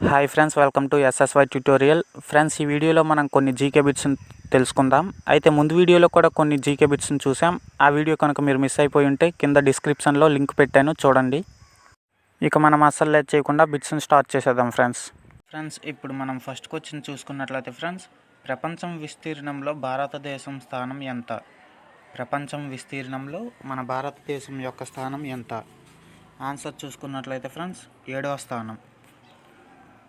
Hi friends, welcome to SSY tutorial. Friends, ఈ వీడియోలో మనం కొన్ని జీకే బిట్స్ని తెలుసుకుందాం. అయితే ముందు వీడియోలో కూడా కొన్ని జీకే బిట్స్ని చూసాం. ఆ వీడియో కనుక మీరు మిస్ అయిపోయి ఉంటే కింద డిస్క్రిప్షన్లో లింక్ పెట్టాను, చూడండి. ఇక మనం అస్సలు లేట్ చేయకుండా బిట్స్ని స్టార్ట్ చేసేద్దాం ఫ్రెండ్స్, ఇప్పుడు మనం ఫస్ట్ క్వశ్చన్ చూసుకున్నట్లయితే ఫ్రెండ్స్, ప్రపంచం విస్తీర్ణంలో భారతదేశం స్థానం ఎంత? ప్రపంచం విస్తీర్ణంలో మన భారతదేశం యొక్క స్థానం ఎంత? ఆన్సర్ చూసుకున్నట్లయితే ఫ్రెండ్స్, 7వ స్థానం.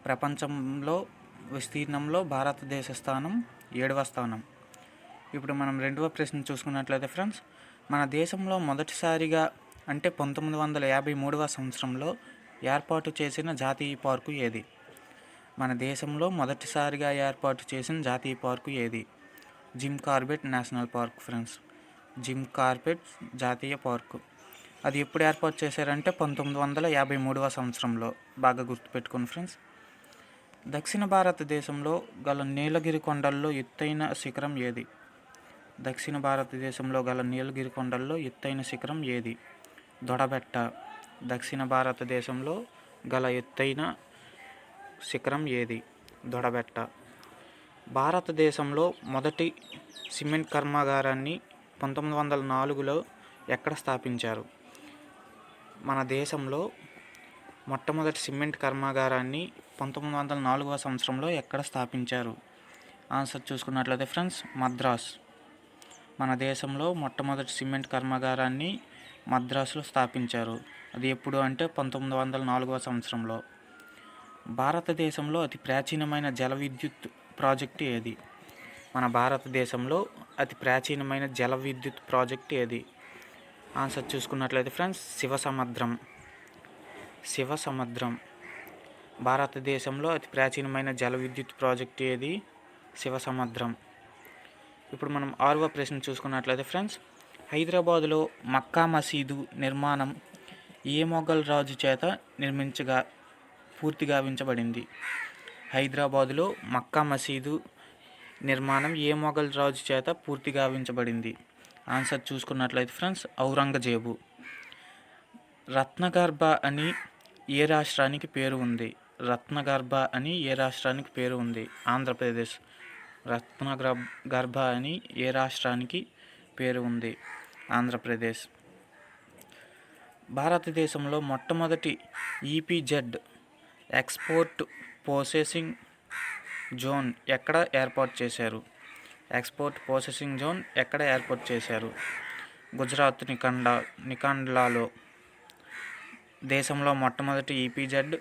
ప్రపంచంలో విస్తీర్ణంలో భారతదేశ స్థానం 7వ స్థానం. ఇప్పుడు మనం రెండవ ప్రశ్న చూసుకున్నట్లయితే ఫ్రెండ్స్, మన దేశంలో మొదటిసారిగా అంటే 1953వ సంవత్సరంలో ఏర్పాటు చేసిన జాతీయ పార్కు ఏది? మన దేశంలో మొదటిసారిగా ఏర్పాటు చేసిన జాతీయ పార్కు ఏది? Jim Corbett national park friends. Jim Corbett జాతీయ పార్కు. అది ఎప్పుడు ఏర్పాటు చేశారంటే 1953వ సంవత్సరంలో. బాగా గుర్తుపెట్టుకోండి ఫ్రెండ్స్. దక్షిణ భారతదేశంలో గల నీలగిరి కొండల్లో ఎత్తైన శిఖరం ఏది? దక్షిణ భారతదేశంలో గల నీలగిరి కొండల్లో ఎత్తైన శిఖరం ఏది? దొడబెట్ట. దక్షిణ భారతదేశంలో గల ఎత్తైన శిఖరం ఏది? దొడబెట్ట. భారతదేశంలో మొదటి సిమెంట్ కర్మాగారాన్ని 1904లో ఎక్కడ స్థాపించారు? మన దేశంలో మొట్టమొదటి సిమెంట్ కర్మాగారాన్ని 1904వ సంవత్సరంలో ఎక్కడ స్థాపించారు? ఆన్సర్ చూసుకున్నట్లయితే ఫ్రెండ్స్, మద్రాస్. మన దేశంలో మొట్టమొదటి సిమెంట్ కర్మాగారాన్ని మద్రాసులో స్థాపించారు. అది ఎప్పుడు అంటే 1904వ సంవత్సరంలో. భారతదేశంలో అతి ప్రాచీనమైన జల విద్యుత్ ప్రాజెక్టు ఏది? మన భారతదేశంలో అతి ప్రాచీనమైన జల విద్యుత్ ప్రాజెక్టు ఏది? ఆన్సర్ చూసుకున్నట్లయితే ఫ్రెండ్స్, శివసముద్రం. శివసముద్రం. భారతదేశంలో అతి ప్రాచీనమైన జల విద్యుత్ ప్రాజెక్టు ఏది? శివసముద్రం. ఇప్పుడు మనం 6వ ప్రశ్న చూసుకున్నట్లయితే ఫ్రెండ్స్, హైదరాబాదులో మక్కా మసీదు నిర్మాణం ఏ మొఘల్ రాజు చేత పూర్తి గావించబడింది? హైదరాబాదులో మక్కా మసీదు నిర్మాణం ఏ మొఘల్ రాజు చేత పూర్తి గావించబడింది? ఆన్సర్ చూసుకున్నట్లయితే ఫ్రెండ్స్, ఔరంగజేబు. రత్నగర్భ అని ఏ రాష్ట్రానికి పేరు ఉంది? రత్నగర్భ అని ఏ రాష్ట్రానికి పేరు ఉంది? ఆంధ్రప్రదేశ్. రత్నగర్భ అని ఏ రాష్ట్రానికి పేరు ఉంది? ఆంధ్రప్రదేశ్. భారతదేశంలో మొట్టమొదటి ఈపీజెడ్ ఎక్స్పోర్ట్ ప్రాసెసింగ్ జోన్ ఎక్కడ ఏర్పాటు చేశారు? ఎక్స్పోర్ట్ ప్రాసెసింగ్ జోన్ ఎక్కడ ఏర్పాటు చేశారు? గుజరాత్ నికాండ్లాలో. దేశంలో మొట్టమొదటి ఈపీజెడ్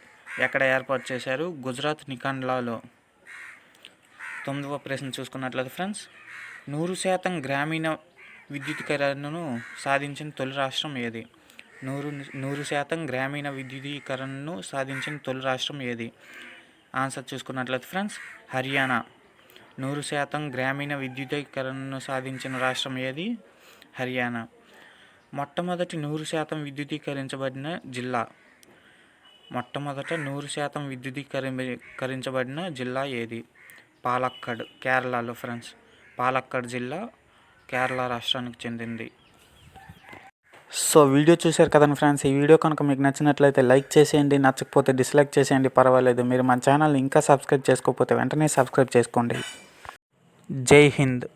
ఎక్కడ ఏర్పాటు చేశారు? గుజరాత్ నికాండ్లాలో. 9వ ప్రశ్న చూసుకున్నట్లయితే ఫ్రెండ్స్, 100% గ్రామీణ విద్యుదీకరణను సాధించిన తొలి రాష్ట్రం ఏది? 100% గ్రామీణ విద్యుదీకరణను సాధించిన తొలి రాష్ట్రం ఏది? ఆన్సర్ చూసుకున్నట్లయితే ఫ్రెండ్స్, హర్యానా. 100% గ్రామీణ విద్యుదీకరణను సాధించిన రాష్ట్రం ఏది? హర్యానా. మొట్టమొదటి 100% విద్యుదీకరించబడిన జిల్లా. మొట్టమొదట 100% విద్యుదీకరించబడిన జిల్లా ఏది? పాలక్కడ్, కేరళలో ఫ్రెండ్స్. పాలక్కడ్ జిల్లా కేరళ రాష్ట్రానికి చెందింది. సో వీడియో చూశారు కదండి ఫ్రెండ్స్. ఈ వీడియో కనుక మీకు నచ్చినట్లయితే లైక్ చేసేయండి, నచ్చకపోతే డిస్లైక్ చేసేయండి, పర్వాలేదు. మీరు మన ఛానల్ని ఇంకా సబ్స్క్రైబ్ చేసుకోకపోతే వెంటనే సబ్స్క్రైబ్ చేసుకోండి. జై హింద్.